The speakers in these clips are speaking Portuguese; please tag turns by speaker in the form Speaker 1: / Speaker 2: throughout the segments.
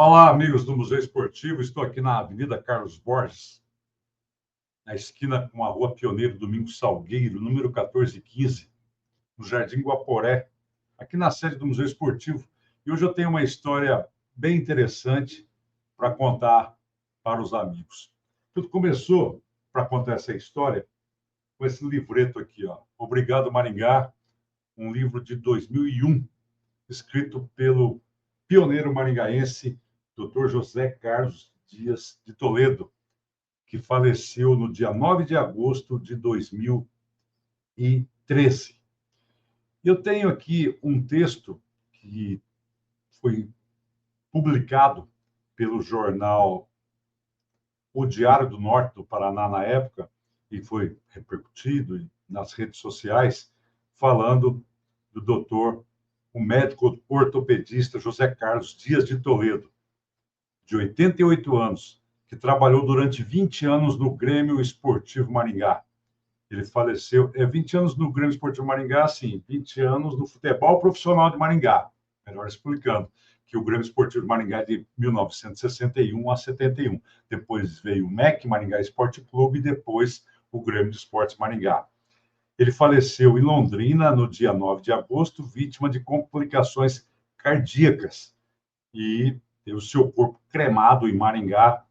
Speaker 1: Olá, amigos do Museu Esportivo. Estou aqui na Avenida Carlos Borges, na esquina com a Rua Pioneiro Domingos Salgueiro, número 1415, no Jardim Guaporé, aqui na sede do Museu Esportivo. E hoje eu tenho uma história bem interessante para contar para os amigos. Tudo começou, para contar essa história, com esse livreto aqui, ó, Obrigado, Maringá, um livro de 2001, escrito pelo pioneiro maringaense Dr. José Carlos Dias de Toledo, que faleceu no dia 9 de agosto de 2013. Eu tenho aqui um texto que foi publicado pelo jornal O Diário do Norte do Paraná na época, e foi repercutido nas redes sociais, falando do doutor, o médico ortopedista José Carlos Dias de Toledo, de 88 anos, que trabalhou durante 20 anos no Grêmio Esportivo Maringá. Ele faleceu, 20 anos no Grêmio Esportivo Maringá, sim, 20 anos no futebol profissional de Maringá, melhor explicando, que o Grêmio Esportivo Maringá é de 1961 a 71. Depois veio o MEC, Maringá Esporte Clube, e depois o Grêmio de Esportes Maringá. Ele faleceu em Londrina no dia 9 de agosto, vítima de complicações cardíacas, e teve o seu corpo cremado em Maringá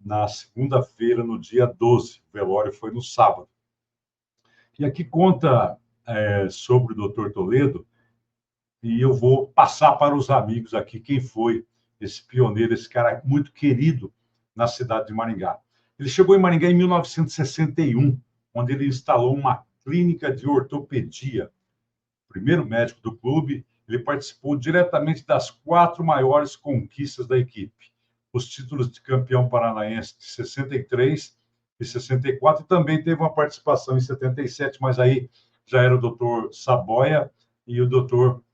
Speaker 1: na segunda-feira, no dia 12. O velório foi no sábado. E aqui conta sobre o Dr. Toledo, e eu vou passar para os amigos aqui quem foi esse pioneiro, esse cara muito querido na cidade de Maringá. Ele chegou em Maringá em 1961, onde ele instalou uma clínica de ortopedia. Primeiro médico do clube, ele participou diretamente das 4 maiores conquistas da equipe: os títulos de campeão paranaense de 63 e 64, e também teve uma participação em 77, mas aí já era o doutor Saboia e o doutor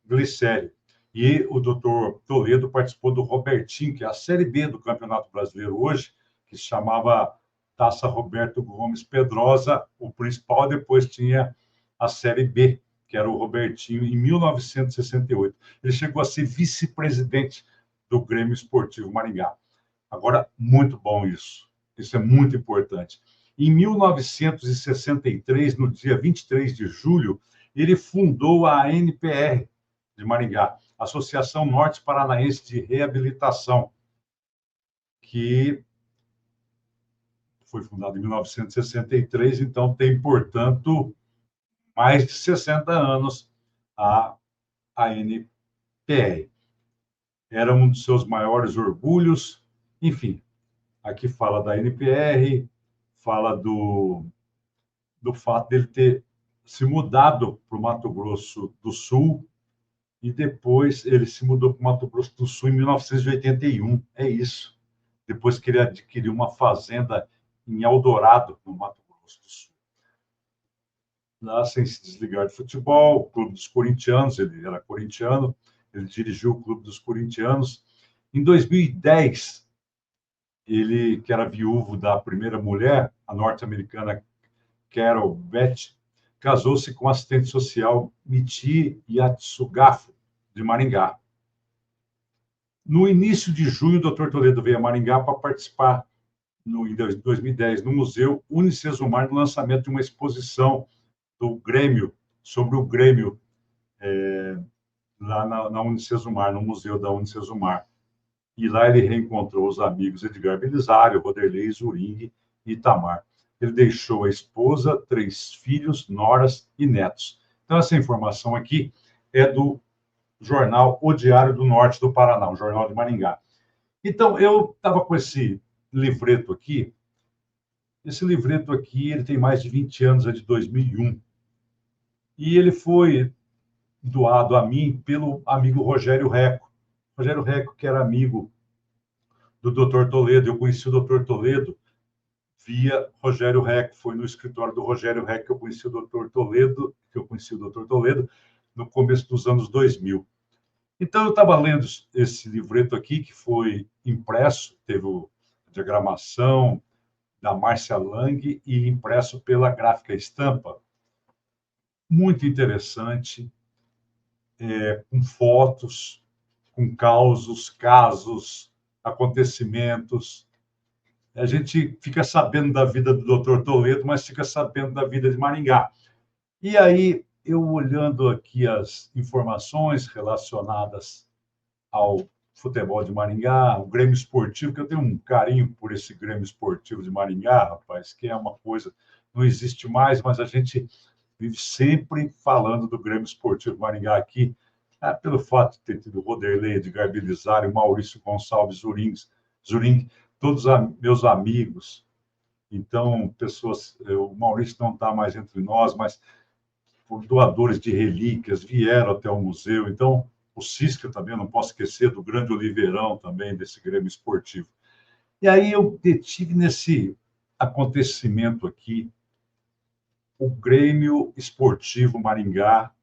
Speaker 1: Glicério. E o doutor Toledo participou do Robertinho, que é a Série B do Campeonato Brasileiro hoje, que se chamava Taça Roberto Gomes Pedrosa, o principal. Depois tinha a Série B, que era o Robertinho, em 1968. Ele chegou a ser vice-presidente do Grêmio Esportivo Maringá. Agora, muito bom isso. Isso é muito importante. Em 1963, no dia 23 de julho, ele fundou a ANPR de Maringá, Associação Norte Paranaense de Reabilitação, que foi fundada em 1963, então tem, portanto, mais de 60 anos a ANPR. Era um dos seus maiores orgulhos. Enfim, aqui fala da ANPR, fala do fato dele ter se mudado para o Mato Grosso do Sul, e depois ele se mudou para o Mato Grosso do Sul em 1981. É isso. Depois que ele adquiriu uma fazenda em Eldorado, no Mato Grosso do Sul. Lá, sem se desligar de futebol, o Clube dos Corintianos, ele era corintiano, ele dirigiu o Clube dos Corintianos. Em 2010, ele, que era viúvo da primeira mulher, a norte-americana Carol Beth, casou-se com a assistente social Michi Yatsugafo, de Maringá. No início de junho, o Dr. Toledo veio a Maringá para participar, em 2010, no Museu Unicesumar, no lançamento de uma exposição do Grêmio, sobre o Grêmio, lá na Unicesumar, no Museu da Unicesumar. E lá ele reencontrou os amigos Edgar Belisário, Roderlei Zuring e Itamar. Ele deixou a esposa, 3 filhos, noras e netos. Então, essa informação aqui é do jornal O Diário do Norte do Paraná, um jornal de Maringá. Então, eu estava com esse livreto aqui. Esse livreto aqui, ele tem mais de 20 anos, é de 2001. E ele foi doado a mim pelo amigo Rogério Reco. Rogério Reco, que era amigo do Dr. Toledo. Eu conheci o Dr. Toledo via Rogério Reco. Foi no escritório do Rogério Reco que eu conheci o Dr. Toledo, no começo dos anos 2000. Então, eu estava lendo esse livreto aqui, que foi impresso, teve a diagramação da Márcia Lang e impresso pela Gráfica Estampa. Muito interessante, com fotos, com causos, casos, acontecimentos. A gente fica sabendo da vida do Dr. Toledo, mas fica sabendo da vida de Maringá. E aí, eu olhando aqui as informações relacionadas ao futebol de Maringá, o Grêmio Esportivo, que eu tenho um carinho por esse Grêmio Esportivo de Maringá, rapaz, que é uma coisa, não existe mais, mas a gente vive sempre falando do Grêmio Esportivo de Maringá aqui, pelo fato de ter tido o Roderlei, Edgar Belisário, Maurício Gonçalves Zuring, todos meus amigos. Então, pessoas, o Maurício não está mais entre nós, mas doadores de relíquias vieram até o museu. Então, o Cisca também, não posso esquecer do grande Oliveirão também, desse Grêmio Esportivo. E aí eu detive nesse acontecimento aqui, o Grêmio Esportivo Maringá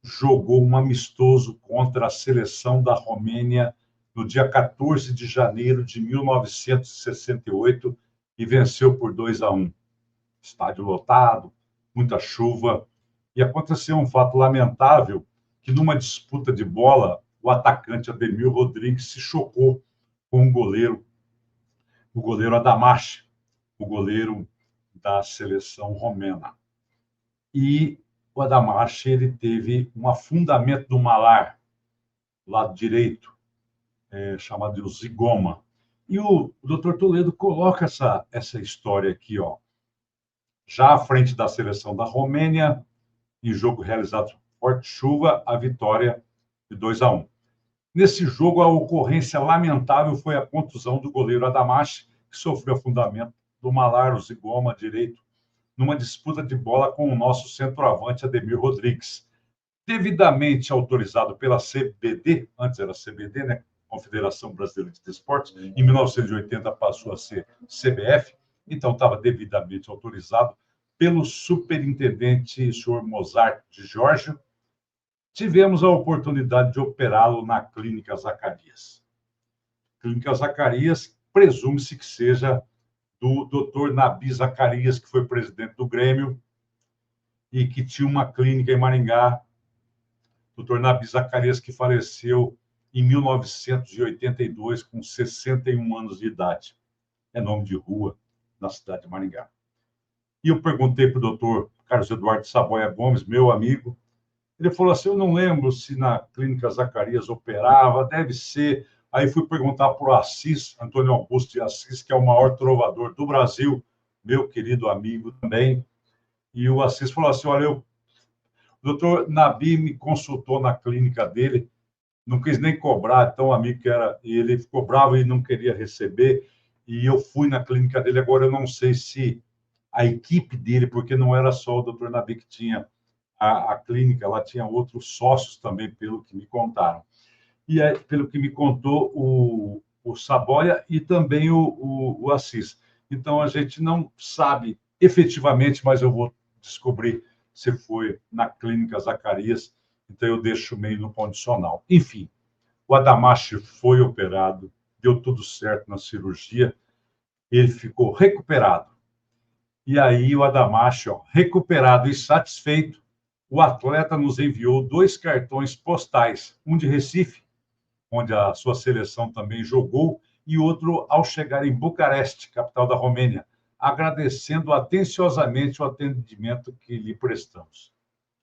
Speaker 1: jogou um amistoso contra a seleção da Romênia no dia 14 de janeiro de 1968 e venceu por 2-1. Estádio lotado, muita chuva. E aconteceu um fato lamentável, que numa disputa de bola, o atacante Ademir Rodrigues se chocou com o goleiro Adamache, o goleiro da seleção romena. E o Adamache, ele teve um afundamento do malar, do lado direito, chamado de zigoma. E o Dr. Toledo coloca essa história aqui, ó, já à frente da seleção da Romênia, em jogo realizado por forte chuva, a vitória de 2-1. Nesse jogo, a ocorrência lamentável foi a contusão do goleiro Adamache, que sofreu afundamento do malar, o zigoma direito, numa disputa de bola com o nosso centroavante Ademir Rodrigues. Devidamente autorizado pela CBD, antes era CBD, né? Confederação Brasileira de Desportos, em 1980 passou a ser CBF, então estava devidamente autorizado pelo superintendente, senhor Mozart de Giorgio. Tivemos a oportunidade de operá-lo na Clínica Zacarias. Clínica Zacarias, presume-se que seja do Dr. Nabi Zacarias, que foi presidente do Grêmio e que tinha uma clínica em Maringá. Dr. Nabi Zacarias, que faleceu em 1982, com 61 anos de idade. É nome de rua na cidade de Maringá. E eu perguntei para o doutor Carlos Eduardo Saboia Gomes, meu amigo. Ele falou assim, eu não lembro se na Clínica Zacarias operava, deve ser. Aí fui perguntar para o Assis, Antônio Augusto de Assis, que é o maior trovador do Brasil, meu querido amigo também. E o Assis falou assim, olha, o doutor Nabi me consultou na clínica dele, não quis nem cobrar, tão amigo que era, e ele ficou bravo e não queria receber, e eu fui na clínica dele, agora eu não sei se a equipe dele, porque não era só o doutor Nabi que tinha a clínica, ela tinha outros sócios também, pelo que me contaram. E pelo que me contou o Saboia e também o Assis. Então, a gente não sabe efetivamente, mas eu vou descobrir se foi na Clínica Zacarias, então eu deixo meio no condicional. Enfim, o Adamache foi operado, deu tudo certo na cirurgia, ele ficou recuperado. E aí o Adamache, ó, recuperado e satisfeito, o atleta nos enviou 2 cartões postais, um de Recife, onde a sua seleção também jogou, e outro ao chegar em Bucareste, capital da Romênia, agradecendo atenciosamente o atendimento que lhe prestamos.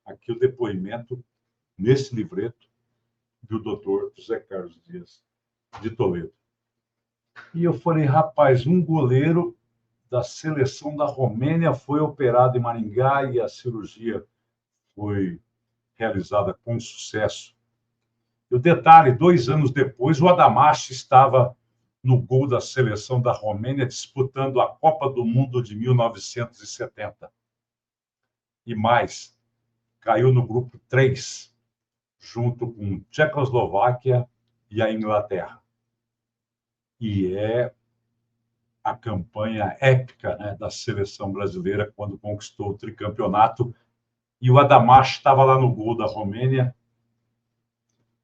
Speaker 1: Aqui o depoimento, nesse livreto, do doutor José Carlos Dias de Toledo. E eu falei, rapaz, um goleiro da seleção da Romênia foi operado em Maringá e a cirurgia foi realizada com sucesso. E o detalhe, 2 anos depois, o Adamache estava no gol da seleção da Romênia, disputando a Copa do Mundo de 1970. E mais, caiu no grupo 3, junto com Tchecoslováquia e a Inglaterra. E é a campanha épica, né, da seleção brasileira quando conquistou o tricampeonato. E o Adamache estava lá no gol da Romênia,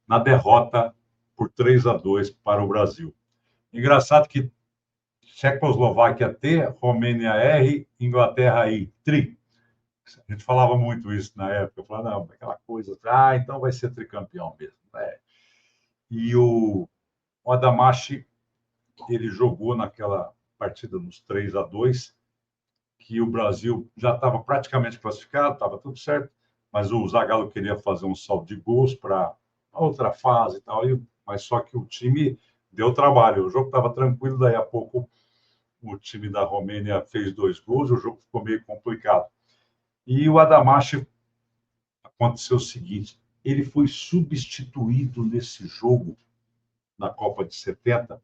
Speaker 1: na derrota por 3-2 para o Brasil. Engraçado que Tchecoslováquia T, Romênia R, Inglaterra I, tri. A gente falava muito isso na época. Eu falava, não, aquela coisa, então vai ser tricampeão mesmo. E o Adamashi, ele jogou naquela partida nos 3-2, que o Brasil já estava praticamente classificado, estava tudo certo, mas o Zagallo queria fazer um saldo de gols para a outra fase e tal, mas só que o time deu trabalho. O jogo estava tranquilo, daí a pouco o time da Romênia fez 2 gols, o jogo ficou meio complicado. E o Adamashi, aconteceu o seguinte, ele foi substituído nesse jogo, na Copa de 70,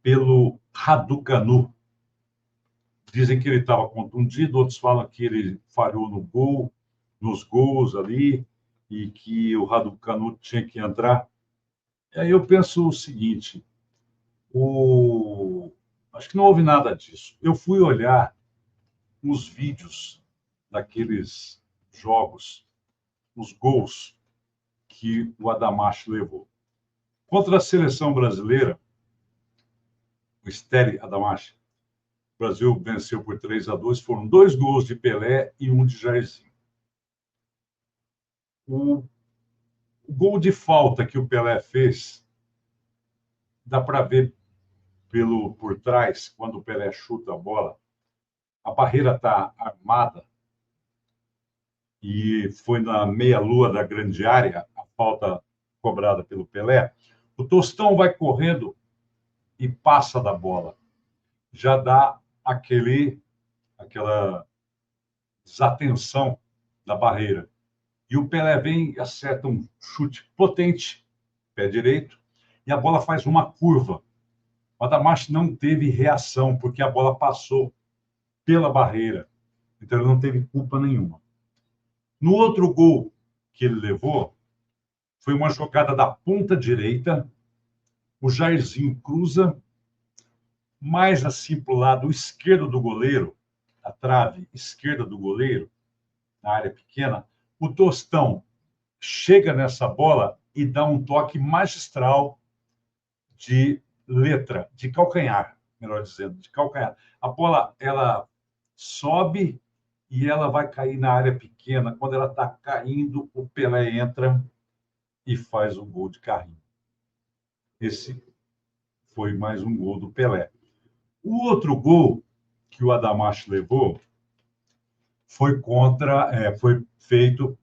Speaker 1: pelo Raducanu. Dizem que ele estava contundido, outros falam que ele falhou no gol, nos gols ali, e que o Raducanu tinha que entrar. E aí eu penso o seguinte, acho que não houve nada disso. Eu fui olhar os vídeos daqueles jogos, os gols que o Adamashi levou. Contra a seleção brasileira, o Steri Adamashi, o Brasil venceu por 3-2, foram 2 gols de Pelé e 1 de Jairzinho. O gol de falta que o Pelé fez, dá para ver por trás, quando o Pelé chuta a bola, a barreira está armada e foi na meia-lua da grande área, a falta cobrada pelo Pelé. O Tostão vai correndo e passa da bola. Já dá aquela desatenção da barreira. E o Pelé vem e acerta um chute potente, pé direito, e a bola faz uma curva. O Adamashi não teve reação, porque a bola passou pela barreira. Então, ele não teve culpa nenhuma. No outro gol que ele levou, foi uma jogada da ponta direita, o Jairzinho cruza, mais assim para o lado esquerdo do goleiro, a trave esquerda do goleiro, na área pequena, o Tostão chega nessa bola e dá um toque magistral de letra, de calcanhar, melhor dizendo, de calcanhar. A bola, ela sobe e ela vai cair na área pequena. Quando ela está caindo, o Pelé entra e faz um gol de carrinho. Esse foi mais um gol do Pelé. O outro gol que o Adamashi levou foi feito,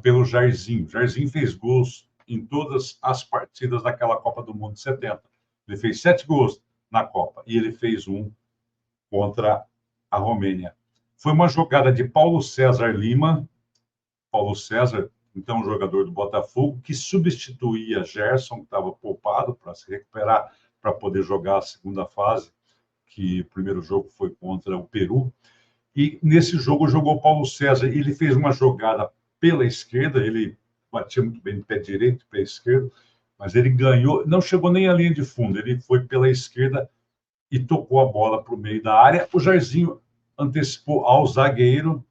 Speaker 1: pelo Jairzinho. Jairzinho fez gols em todas as partidas daquela Copa do Mundo de 70. Ele fez 7 gols na Copa e ele fez um contra a Romênia. Foi uma jogada de Paulo César Lima, Paulo César, então jogador do Botafogo, que substituía Gerson, que estava poupado para se recuperar, para poder jogar a segunda fase, que o primeiro jogo foi contra o Peru. E nesse jogo jogou Paulo César. Ele fez uma jogada pela esquerda, ele batia muito bem de pé direito, pé esquerdo, mas ele ganhou, não chegou nem à linha de fundo, ele foi pela esquerda e tocou a bola para o meio da área. O Jairzinho antecipou ao zagueiro,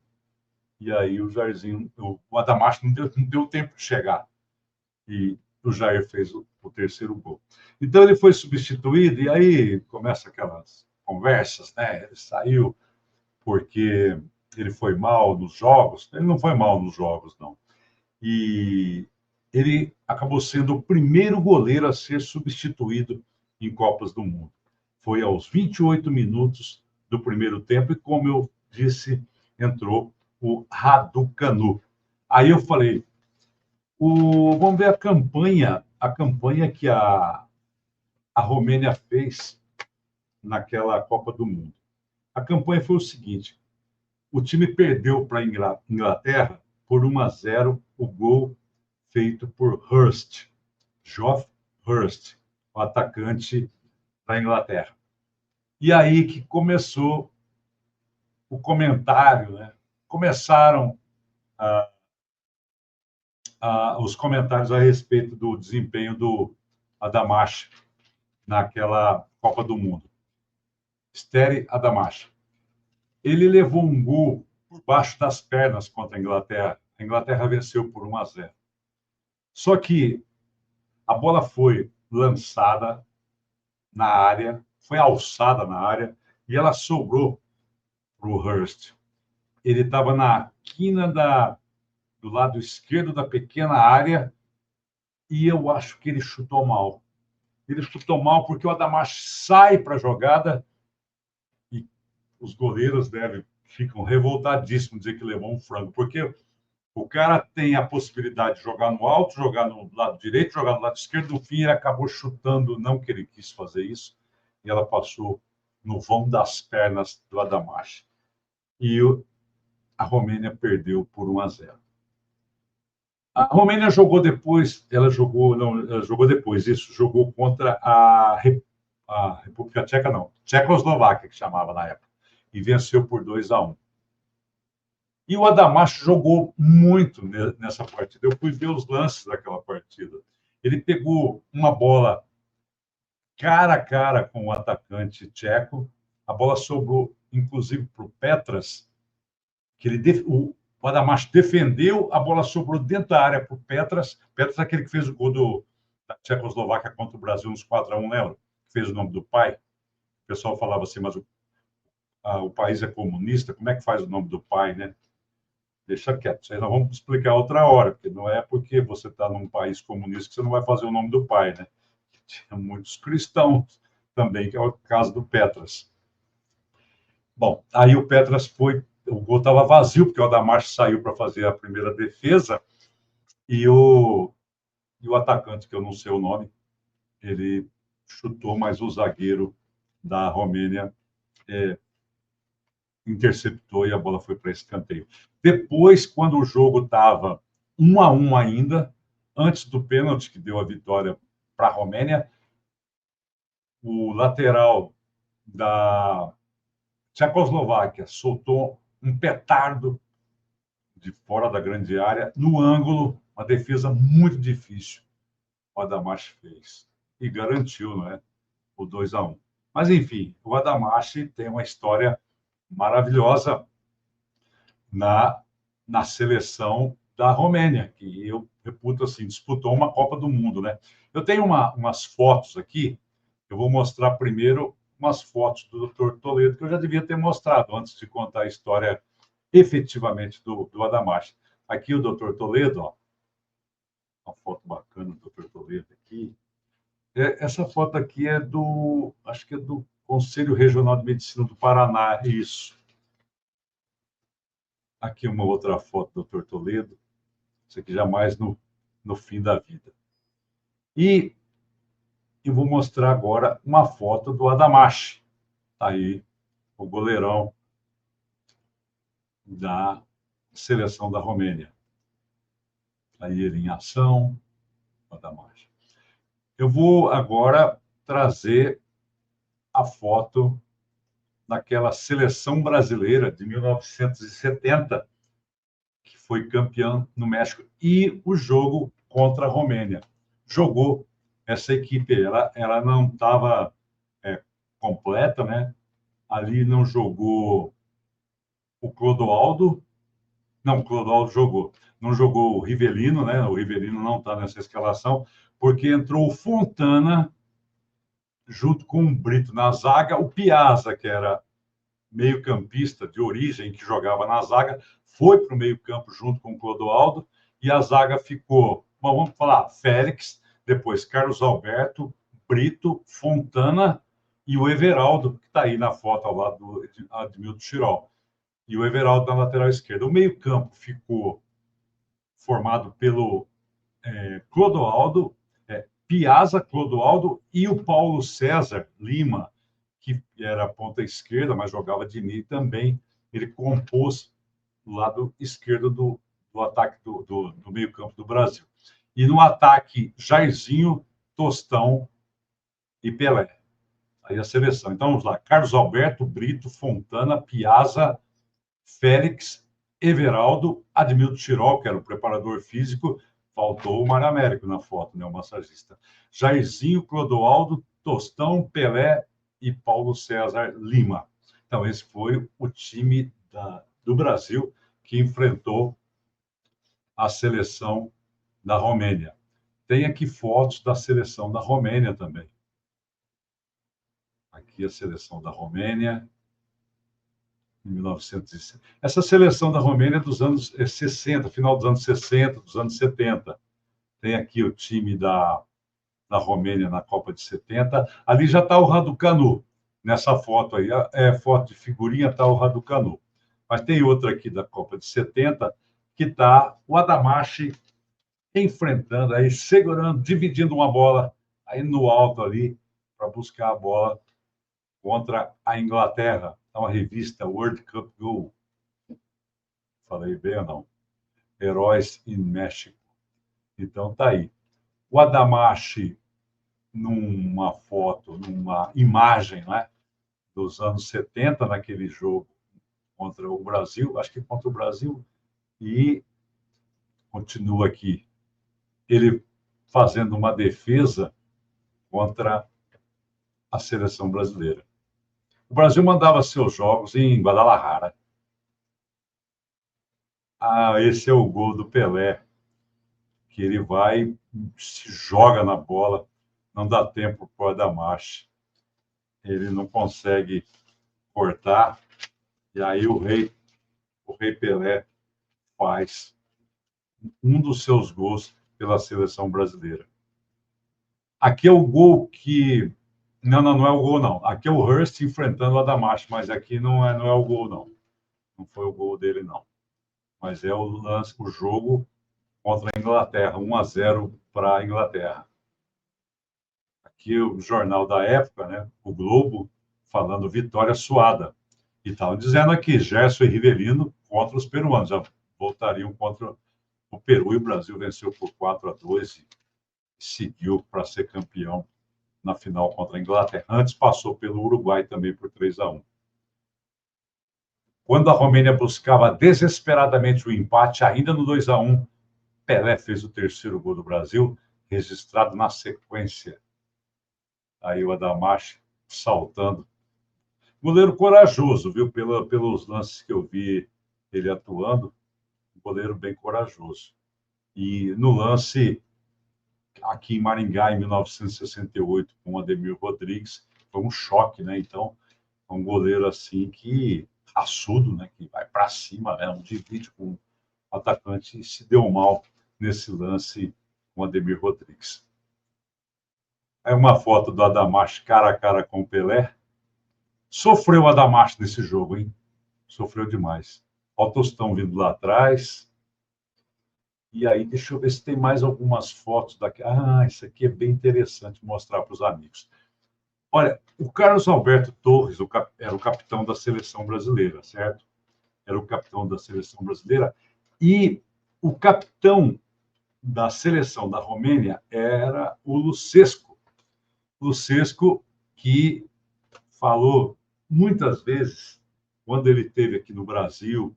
Speaker 1: e aí o Jairzinho, o Adamashi não deu tempo de chegar. E o Jair fez o terceiro gol. Então ele foi substituído, e aí começa aquelas conversas, né? Ele saiu porque ele foi mal nos jogos. Ele não foi mal nos jogos, não. E ele acabou sendo o primeiro goleiro a ser substituído em Copas do Mundo. Foi aos 28 minutos do primeiro tempo, e como eu disse, entrou o Raducanu. Aí eu falei, vamos ver a campanha que a Romênia fez naquela Copa do Mundo. A campanha foi o seguinte: o time perdeu para a Inglaterra por 1-0, o gol feito por Hurst, Geoff Hurst, o atacante da Inglaterra. E aí que começou o comentário, né? Começaram os comentários a respeito do desempenho do Adamashi naquela Copa do Mundo. Steri Adamashi. Ele levou um gol por baixo das pernas contra a Inglaterra. A Inglaterra venceu por 1-0. Só que a bola foi lançada na área, foi alçada na área, e ela sobrou para o Hurst. Ele estava na quina do lado esquerdo da pequena área, e eu acho que ele chutou mal. Ele chutou mal porque o Adamash sai para a jogada e os goleiros ficam revoltadíssimos de dizer que levou um frango, porque o cara tem a possibilidade de jogar no alto, jogar no lado direito, jogar no lado esquerdo. No fim, ele acabou chutando, não que ele quis fazer isso, e ela passou no vão das pernas do Adamash. E a Romênia perdeu por 1-0. A Romênia jogou depois, ela jogou depois, isso, jogou contra a República Tcheca, não, Tchecoslováquia, que chamava na época, e venceu por 2-1. E o Adamash jogou muito nessa partida. Eu fui ver os lances daquela partida. Ele pegou uma bola cara a cara com o atacante tcheco. A bola sobrou, inclusive, para o Petras, que o Adamash defendeu, a bola sobrou dentro da área para o Petras. Petras é aquele que fez o gol da Tchecoslováquia contra o Brasil nos 4-1, lembra? Que fez o nome do pai. O pessoal falava assim, mas o país é comunista, como é que faz o nome do pai, né? Deixa quieto, isso aí nós vamos explicar outra hora, porque não é porque você está num país comunista que você não vai fazer o nome do pai, né? Tinha muitos cristãos também, que é o caso do Petras. Bom, aí o Petras o gol estava vazio, porque o Adamash saiu para fazer a primeira defesa, e o atacante, que eu não sei o nome, ele chutou, mas o zagueiro da Romênia interceptou e a bola foi para escanteio. Depois, quando o jogo estava 1-1 ainda, antes do pênalti que deu a vitória para a Romênia, o lateral da Tchecoslováquia soltou um petardo de fora da grande área, no ângulo, uma defesa muito difícil. O Adamash fez e garantiu, não é, o 2-1. Mas, enfim, o Adamash tem uma história maravilhosa na seleção da Romênia, que eu reputo assim, disputou uma Copa do Mundo, né? Eu tenho umas fotos aqui, eu vou mostrar primeiro umas fotos do Dr. Toledo, que eu já devia ter mostrado antes de contar a história efetivamente do Adamash. Aqui o Dr. Toledo, ó, uma foto bacana do Dr. Toledo aqui. Essa foto aqui acho que é do Conselho Regional de Medicina do Paraná, isso. Aqui uma outra foto do Dr. Toledo, isso aqui já mais no fim da vida. E eu vou mostrar agora uma foto do Adamash. Tá aí o goleirão da seleção da Romênia. Aí ele em ação, o Adamash. Eu vou agora trazer a foto daquela seleção brasileira de 1970, que foi campeã no México, e o jogo contra a Romênia. Jogou essa equipe, ela não estava completa, né? Ali não jogou o Clodoaldo, não, o Clodoaldo jogou. Não jogou o Rivelino, né? O Rivelino não está nessa escalação, porque entrou o Fontana junto com o Brito na zaga, o Piazza, que era meio-campista de origem, que jogava na zaga, foi para o meio-campo junto com o Clodoaldo, e a zaga ficou, bom, vamos falar, Félix, depois Carlos Alberto, Brito, Fontana e o Everaldo, que está aí na foto ao lado do Admilton Chirol. E o Everaldo na lateral esquerda. O meio-campo ficou formado pelo Clodoaldo, Piazza, Clodoaldo e o Paulo César Lima, que era ponta esquerda, mas jogava de meio também. Ele compôs o lado esquerdo do ataque do meio-campo do Brasil. E no ataque, Jairzinho, Tostão e Pelé. Aí a seleção. Então vamos lá: Carlos Alberto, Brito, Fontana, Piazza, Félix, Everaldo, Admilton Chirol, que era o preparador físico, faltou o Mário Américo na foto, né, o massagista. Jairzinho, Clodoaldo, Tostão, Pelé e Paulo César Lima. Então, esse foi o time do Brasil que enfrentou a seleção da Romênia. Tem aqui fotos da seleção da Romênia também. Aqui a seleção da Romênia, em 1960. Essa seleção da Romênia é dos anos 60, final dos anos 60, dos anos 70. Tem aqui o time da Romênia na Copa de 70. Ali já está o Raducanu. Nessa foto aí, foto de figurinha, está o Raducanu. Mas tem outra aqui da Copa de 70, que está o Adamashi enfrentando, aí segurando, dividindo uma bola aí no alto ali, para buscar a bola contra a Inglaterra. É uma revista World Cup Go. Falei bem ou não? Heróis em México. Então tá aí. O Adamashi, numa foto, numa imagem, né, dos anos 70, naquele jogo contra o Brasil, acho que contra o Brasil, e continua aqui, ele fazendo uma defesa contra a seleção brasileira. O Brasil mandava seus jogos em Guadalajara. Esse é o gol do Pelé, que ele vai, se joga na bola, não dá tempo para o Adamashi. Ele não consegue cortar, e aí o rei Pelé faz um dos seus gols pela seleção brasileira. Aqui é o gol que... Não é o gol, não. Aqui é o Hurst enfrentando o Adamashi, mas aqui não é o gol, não. Não foi o gol dele, não. Mas é o lance, o jogo contra a Inglaterra, 1-0 para a Inglaterra. Aqui o jornal da época, né, o Globo, falando vitória suada. E estavam dizendo aqui, Gerson e Rivelino contra os peruanos. Já voltariam contra o Peru, e o Brasil venceu por 4-2 e seguiu para ser campeão na final contra a Inglaterra. Antes passou pelo Uruguai também por 3-1. Quando a Romênia buscava desesperadamente o empate, ainda no 2-1, Pelé fez o terceiro gol do Brasil, registrado na sequência. Aí o Adamashi saltando. Goleiro corajoso, viu? Pelos lances que eu vi ele atuando, um goleiro bem corajoso. E no lance aqui em Maringá, em 1968, com o Ademir Rodrigues, foi um choque, né? Então, um goleiro assim que raçudo, né? Que vai para cima, né? Um divide com o atacante e se deu mal nesse lance com o Ademir Rodrigues. Aí uma foto do Adamashi cara a cara com o Pelé. Sofreu o Adamashi nesse jogo, hein? Sofreu demais. Olha o Tostão vindo lá atrás. E aí, deixa eu ver se tem mais algumas fotos daqui. Isso aqui é bem interessante mostrar para os amigos. Olha, o Carlos Alberto Torres era o capitão da seleção brasileira, certo? Era o capitão da seleção brasileira. E o capitão da seleção da Romênia era o Lucescu. Lucescu, que falou muitas vezes, quando ele esteve aqui no Brasil,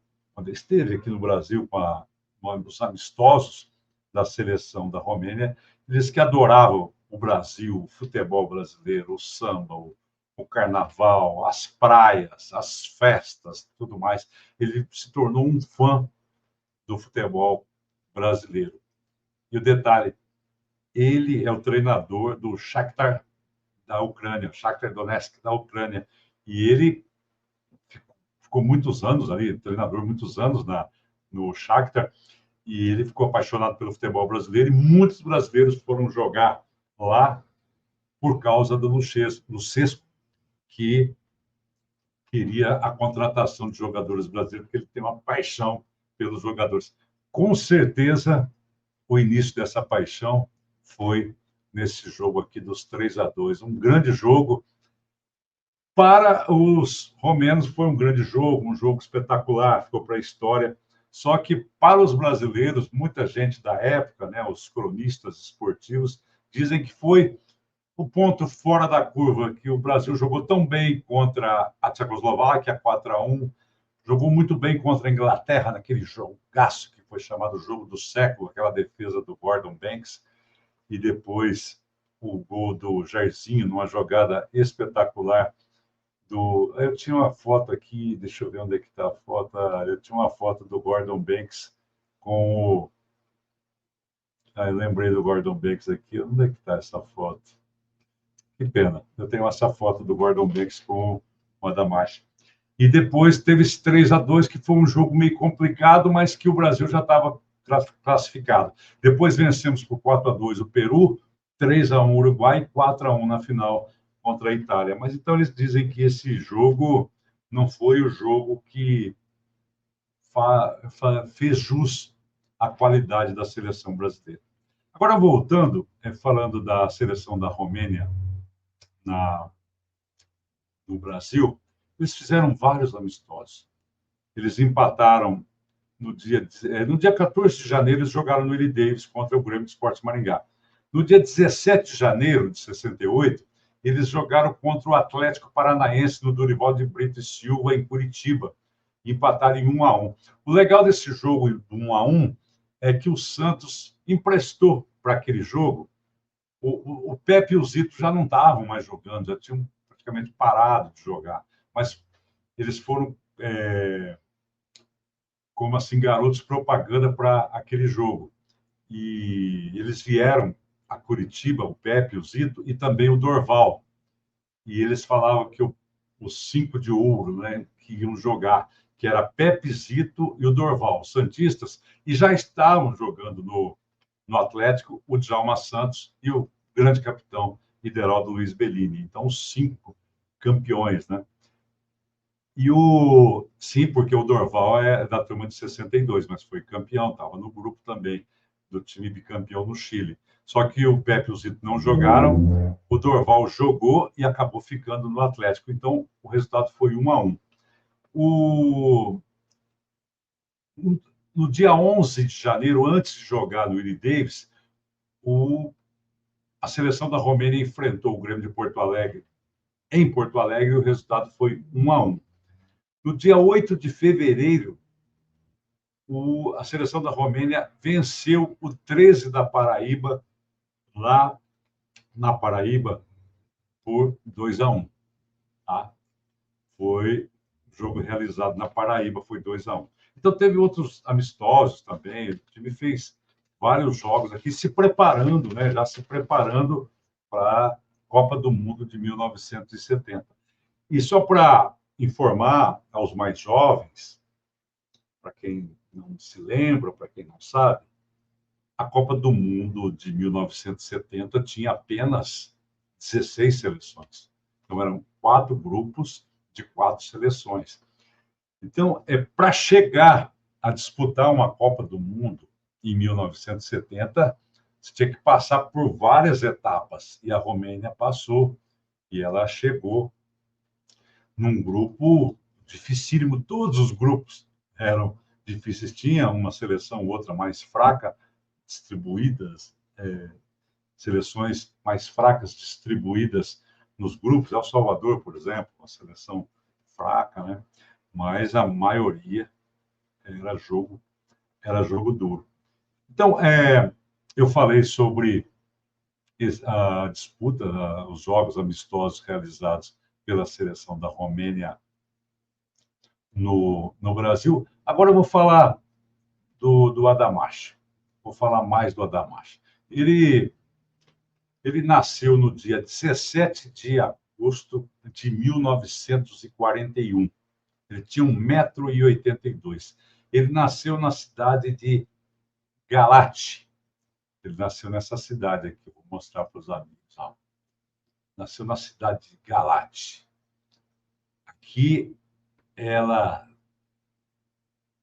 Speaker 1: com os amistosos da seleção da Romênia, eles que adoravam o Brasil, o futebol brasileiro, o samba, o carnaval, as praias, as festas, tudo mais. Ele se tornou um fã do futebol brasileiro. E o detalhe, ele é o treinador do Shakhtar da Ucrânia, Shakhtar Donetsk da Ucrânia, e ele ficou muitos anos ali, treinador muitos anos no Shakhtar, e ele ficou apaixonado pelo futebol brasileiro, e muitos brasileiros foram jogar lá por causa do Lucescu, que queria a contratação de jogadores brasileiros, porque ele tem uma paixão pelos jogadores. Com certeza, o início dessa paixão foi nesse jogo aqui dos 3-2, um grande jogo. Para os romenos foi um grande jogo, um jogo espetacular, ficou para a história. Só que para os brasileiros, muita gente da época, né, os cronistas esportivos, dizem que foi o ponto fora da curva, que o Brasil jogou tão bem contra a Tchecoslováquia, 4-1, jogou muito bem contra a Inglaterra, naquele jogaço que foi chamado jogo do século, aquela defesa do Gordon Banks, e depois o gol do Jairzinho, numa jogada espetacular. Eu tinha uma foto aqui, deixa eu ver onde é que está a foto. Eu tinha uma foto do Gordon Banks com o... eu lembrei do Gordon Banks aqui. Onde é que está essa foto? Que pena. Eu tenho essa foto do Gordon Banks com o Adamashi. E depois teve esse 3-2, que foi um jogo meio complicado, mas que o Brasil já estava classificado. Depois vencemos por 4-2 o Peru, 3-1 o Uruguai, 4-1 na final contra a Itália. Mas então eles dizem que esse jogo não foi o jogo que fez jus à qualidade da seleção brasileira. Agora, voltando, falando da seleção da Romênia no Brasil, eles fizeram vários amistosos. Eles empataram no dia 14 de janeiro, eles jogaram no Willie Davis contra o Grêmio de Esportes Maringá. No dia 17 de janeiro de 68, eles jogaram contra o Atlético Paranaense no Dorival de Brito e Silva, em Curitiba, e empataram em 1-1. O legal desse jogo do 1-1 é que o Santos emprestou para aquele jogo. O Pepe e o Zito já não estavam mais jogando, já tinham praticamente parado de jogar, mas eles foram como assim garotos propaganda para aquele jogo. E eles vieram a Curitiba, o Pepe, o Zito e também o Dorval. E eles falavam que os 5 de ouro, né, que iam jogar, que era Pepe, Zito e o Dorval, os santistas, e já estavam jogando no Atlético o Djalma Santos e o grande capitão Ideraldo Luiz Bellini. Então, os 5 campeões, né? Sim, porque o Dorval é da turma de 62, mas foi campeão, estava no grupo também do time bicampeão no Chile. Só que o Pepe e o Zito não jogaram, o Dorval jogou e acabou ficando no Atlético. Então, o resultado foi 1-1. No dia 11 de janeiro, antes de jogar no Willie Davis, a seleção da Romênia enfrentou o Grêmio de Porto Alegre em Porto Alegre e o resultado foi 1-1. No dia 8 de fevereiro, a seleção da Romênia venceu o 13 da Paraíba, lá na Paraíba, por 2-1. Tá? Foi jogo realizado na Paraíba, foi 2-1. Então, teve outros amistosos também. O time fez vários jogos aqui, se preparando, né? Já se preparando para a Copa do Mundo de 1970. E só para informar aos mais jovens, para quem não se lembra, para quem não sabe, a Copa do Mundo de 1970 tinha apenas 16 seleções. Então, eram 4 grupos de 4 seleções. Então, para chegar a disputar uma Copa do Mundo em 1970, você tinha que passar por várias etapas. E a Romênia passou. E ela chegou num grupo dificílimo. Todos os grupos eram difíceis. Tinha uma seleção, outra mais fraca, distribuídas, seleções mais fracas distribuídas nos grupos. El Salvador, por exemplo, uma seleção fraca, né? Mas a maioria era jogo duro. Então, eu falei sobre a disputa, os jogos amistosos realizados pela seleção da Romênia no Brasil. Agora eu vou falar do Adamash. Vou falar mais do Adamash. Ele nasceu no dia 17 de agosto de 1941. Ele tinha 1,82 m. Ele nasceu na cidade de Galate. Ele nasceu nessa cidade aqui, vou mostrar para os amigos. Nasceu na cidade de Galate. Aqui ela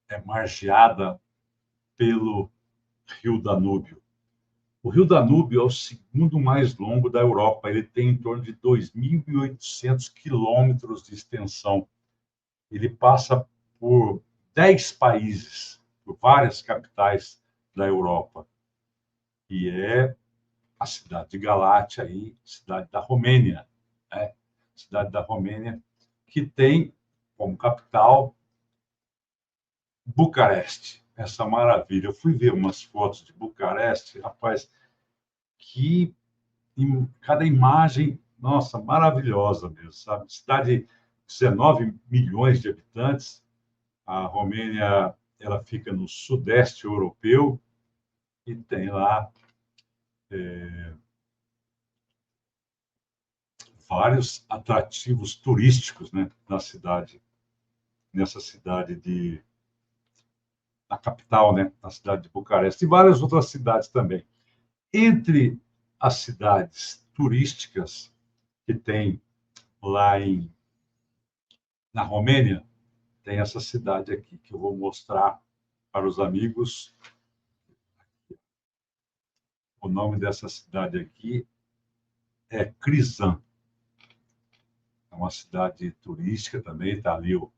Speaker 1: é margeada pelo Rio Danúbio. O Rio Danúbio é o segundo mais longo da Europa. Ele tem em torno de 2.800 quilômetros de extensão. Ele passa por 10 países, por várias capitais da Europa. E é a cidade de Galátia, aí, cidade da Romênia. Né? Cidade da Romênia, que tem como capital Bucareste. Essa maravilha. Eu fui ver umas fotos de Bucareste, rapaz, que cada imagem, nossa, maravilhosa mesmo, sabe? Cidade de 19 milhões de habitantes. A Romênia, ela fica no sudeste europeu e tem lá vários atrativos turísticos, né, na cidade, nessa cidade de na capital, né, na cidade de Bucareste, e várias outras cidades também. Entre as cidades turísticas que tem lá na Romênia, tem essa cidade aqui, que eu vou mostrar para os amigos. O nome dessa cidade aqui é Crisan. É uma cidade turística também, está ali o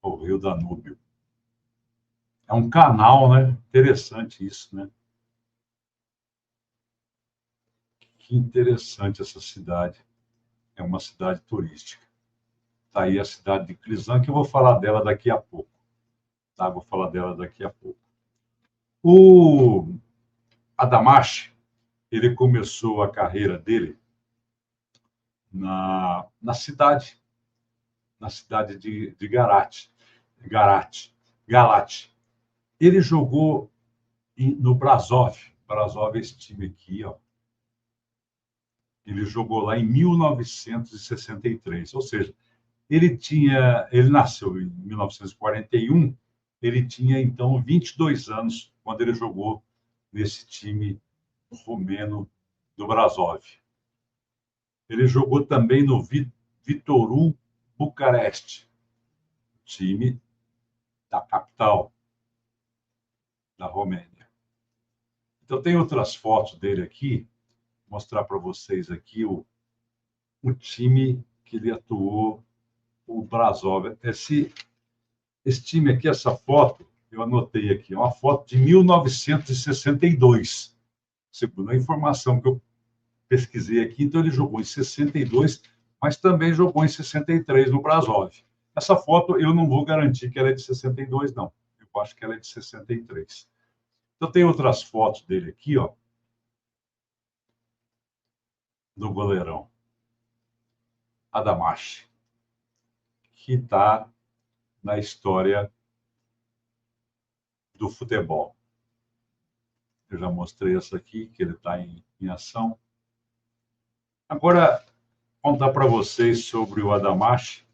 Speaker 1: Rio Danúbio. É um canal, né? Interessante isso, né? Que interessante essa cidade. É uma cidade turística. Está aí a cidade de Crisan, que eu vou falar dela daqui a pouco. Tá? Vou falar dela daqui a pouco. O Adamash, ele começou a carreira dele na cidade de Galate. Ele jogou no Brasov. Brasov é esse time aqui, ó. Ele jogou lá em 1963, ou seja, ele nasceu em 1941, ele tinha então 22 anos quando ele jogou nesse time romeno do Brasov. Ele jogou também no Vitoru Bucareste, time da capital da Romênia. Então tem outras fotos dele aqui, vou mostrar para vocês aqui o time que ele atuou, o Brasov. Esse time aqui, essa foto, eu anotei aqui, é uma foto de 1962, segundo a informação que eu pesquisei aqui. Então, ele jogou em 62, mas também jogou em 63 no Brasov. Essa foto eu não vou garantir que ela é de 62, não. Eu acho que ela é de 63. Então, tem outras fotos dele aqui, ó, do goleirão Adamash, que está na história do futebol. Eu já mostrei essa aqui, que ele está em ação. Agora, contar para vocês sobre o Adamash,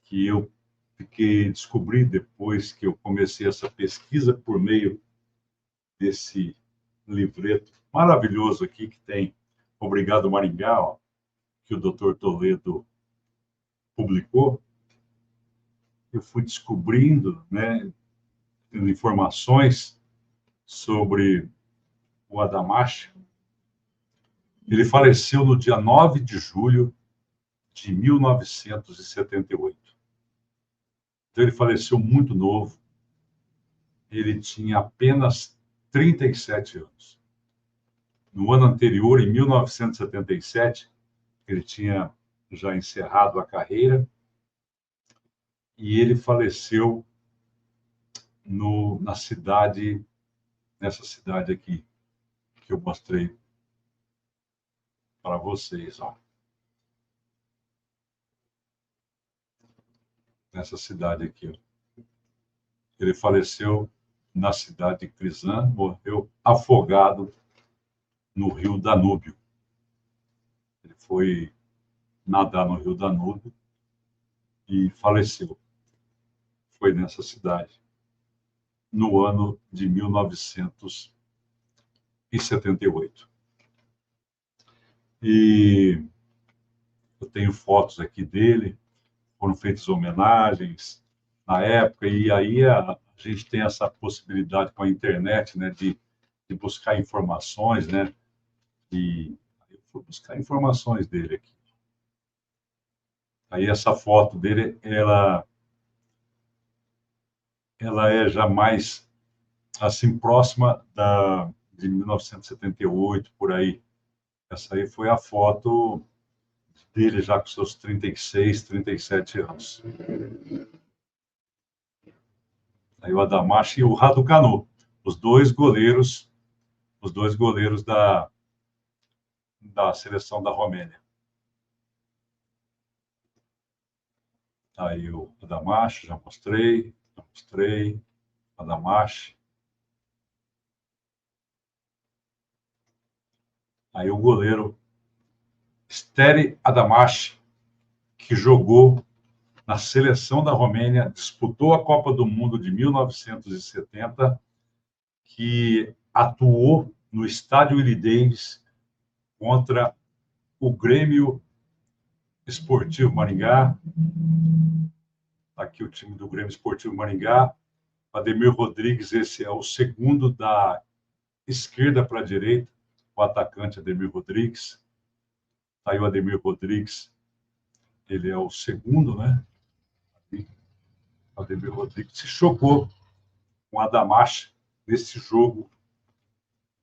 Speaker 1: que eu descobri depois que eu comecei essa pesquisa por meio desse livreto maravilhoso aqui que tem Obrigado Maringá, ó, que o Dr. Toledo publicou. Eu fui descobrindo, né, tendo informações sobre o Adamash. Ele faleceu no dia 9 de julho de 1978. Então, ele faleceu muito novo. Ele tinha apenas 37 anos. No ano anterior, em 1977, ele tinha já encerrado a carreira e ele faleceu nessa cidade aqui que eu mostrei para vocês, ó. Nessa cidade aqui, ó. Ele faleceu na cidade de Crisan, morreu afogado no rio Danúbio. Ele foi nadar no rio Danúbio e faleceu. Foi nessa cidade, no ano de 1978. E eu tenho fotos aqui dele, foram feitas homenagens na época, e aí a gente tem essa possibilidade com a internet, né, de buscar informações, né, e eu fui buscar informações dele aqui. Aí essa foto dele, ela é já mais, assim, próxima de 1978, por aí. Essa aí foi a foto dele já com seus 36, 37 anos. Aí o Adamash e o Raducanu, os dois goleiros da seleção da Romênia. Aí o Adamash, já mostrei, Adamash. Aí o goleiro Steri Adamash, que jogou na seleção da Romênia, disputou a Copa do Mundo de 1970, que atuou no estádio Willie Davis contra o Grêmio Esportivo Maringá. Aqui o time do Grêmio Esportivo Maringá. Ademir Rodrigues, esse é o segundo da esquerda para a direita, o atacante Ademir Rodrigues. Está aí o Ademir Rodrigues, ele é o segundo, né? O Ademir Rodrigues se chocou com a Adamache nesse jogo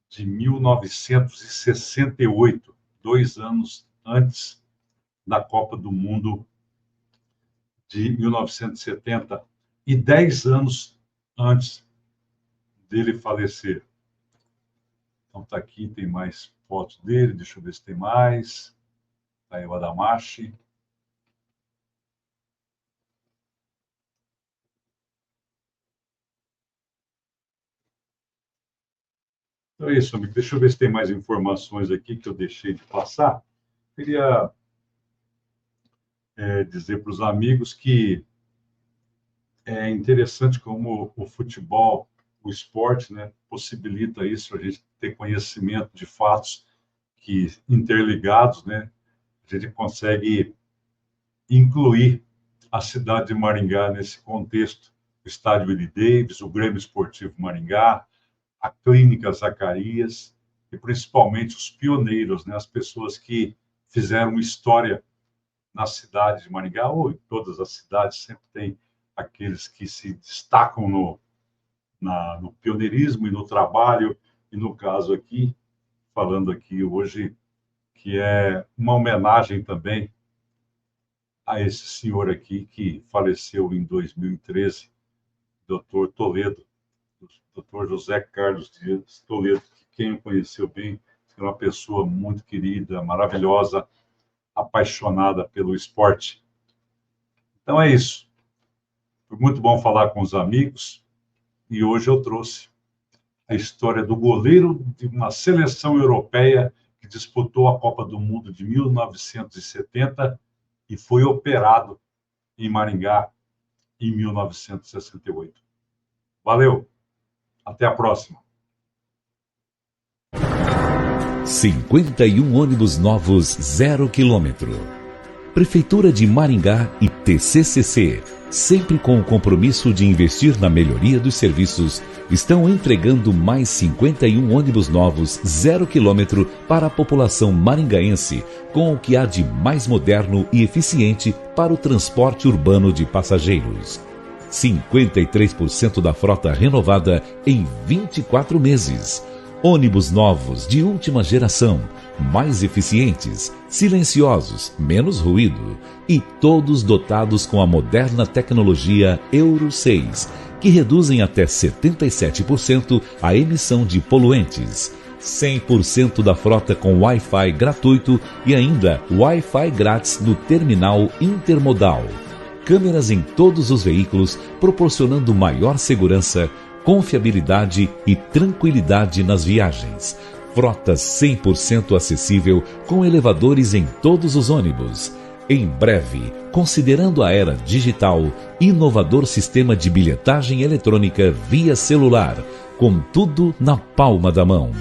Speaker 1: de 1968, 2 anos antes da Copa do Mundo de 1970 e 10 anos antes dele falecer. Então tá aqui, tem mais fotos dele, deixa eu ver se tem mais. Tá aí o Adamache. Então é isso, amigo. Deixa eu ver se tem mais informações aqui que eu deixei de passar. Queria dizer para os amigos que é interessante como o futebol, o esporte, né, possibilita isso, a gente ter conhecimento de fatos que interligados, né, a gente consegue incluir a cidade de Maringá nesse contexto. O estádio Willie Davis, o Grêmio Esportivo Maringá, a Clínica Zacarias e principalmente os pioneiros, né, as pessoas que fizeram história na cidade de Maringá, ou em todas as cidades, sempre tem aqueles que se destacam no pioneirismo e no trabalho, e no caso aqui, falando aqui hoje, que é uma homenagem também a esse senhor aqui que faleceu em 2013, Dr. Toledo, Dr. José Carlos Dias Toledo, que quem o conheceu bem, é uma pessoa muito querida, maravilhosa, apaixonada pelo esporte. Então é isso. Foi muito bom falar com os amigos e hoje eu trouxe a história do goleiro de uma seleção europeia que disputou a Copa do Mundo de 1970 e foi operado em Maringá em 1968. Valeu! Até a próxima!
Speaker 2: 51 ônibus novos 0 km. Prefeitura de Maringá e TCCC, sempre com o compromisso de investir na melhoria dos serviços, estão entregando mais 51 ônibus novos 0 km para a população maringaense, com o que há de mais moderno e eficiente para o transporte urbano de passageiros. 53% da frota renovada em 24 meses. Ônibus novos de última geração, mais eficientes, silenciosos, menos ruído e todos dotados com a moderna tecnologia Euro 6, que reduzem até 77% a emissão de poluentes. 100% da frota com Wi-Fi gratuito e ainda Wi-Fi grátis no terminal intermodal. Câmeras em todos os veículos, proporcionando maior segurança, confiabilidade e tranquilidade nas viagens. Frota 100% acessível com elevadores em todos os ônibus. Em breve, considerando a era digital, inovador sistema de bilhetagem eletrônica via celular, com tudo na palma da mão.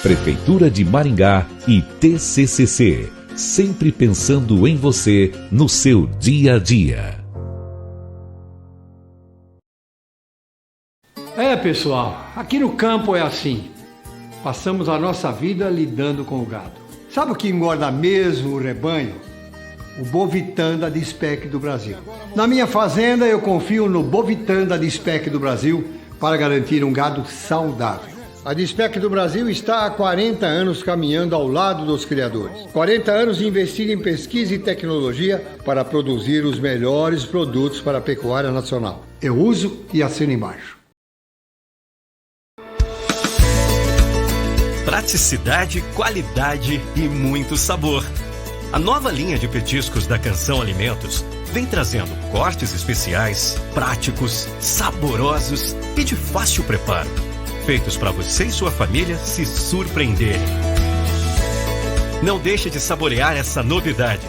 Speaker 2: Prefeitura de Maringá e TCCC, sempre pensando em você no seu dia a dia.
Speaker 3: Pessoal, aqui no campo é assim. Passamos a nossa vida lidando com o gado. Sabe o que engorda mesmo o rebanho? O Bovitan da Dispec do Brasil. Na minha fazenda eu confio no Bovitan da Dispec do Brasil para garantir um gado saudável. A Dispec do Brasil está há 40 anos caminhando ao lado dos criadores. 40 anos de investir em pesquisa e tecnologia para produzir os melhores produtos para a pecuária nacional. Eu uso e assino embaixo.
Speaker 4: Praticidade, qualidade e muito sabor. A nova linha de petiscos da Canção Alimentos vem trazendo cortes especiais, práticos, saborosos e de fácil preparo, feitos para você e sua família se surpreenderem. Não deixe de saborear essa novidade.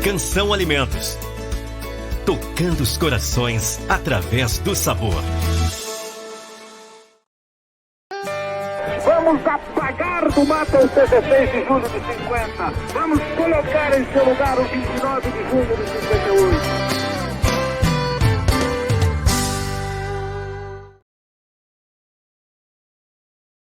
Speaker 4: Canção Alimentos. tocando os corações através do sabor.
Speaker 5: Vamos apagar do mapa o 16 de julho de 50. Vamos colocar em seu lugar o 29 de julho de 58.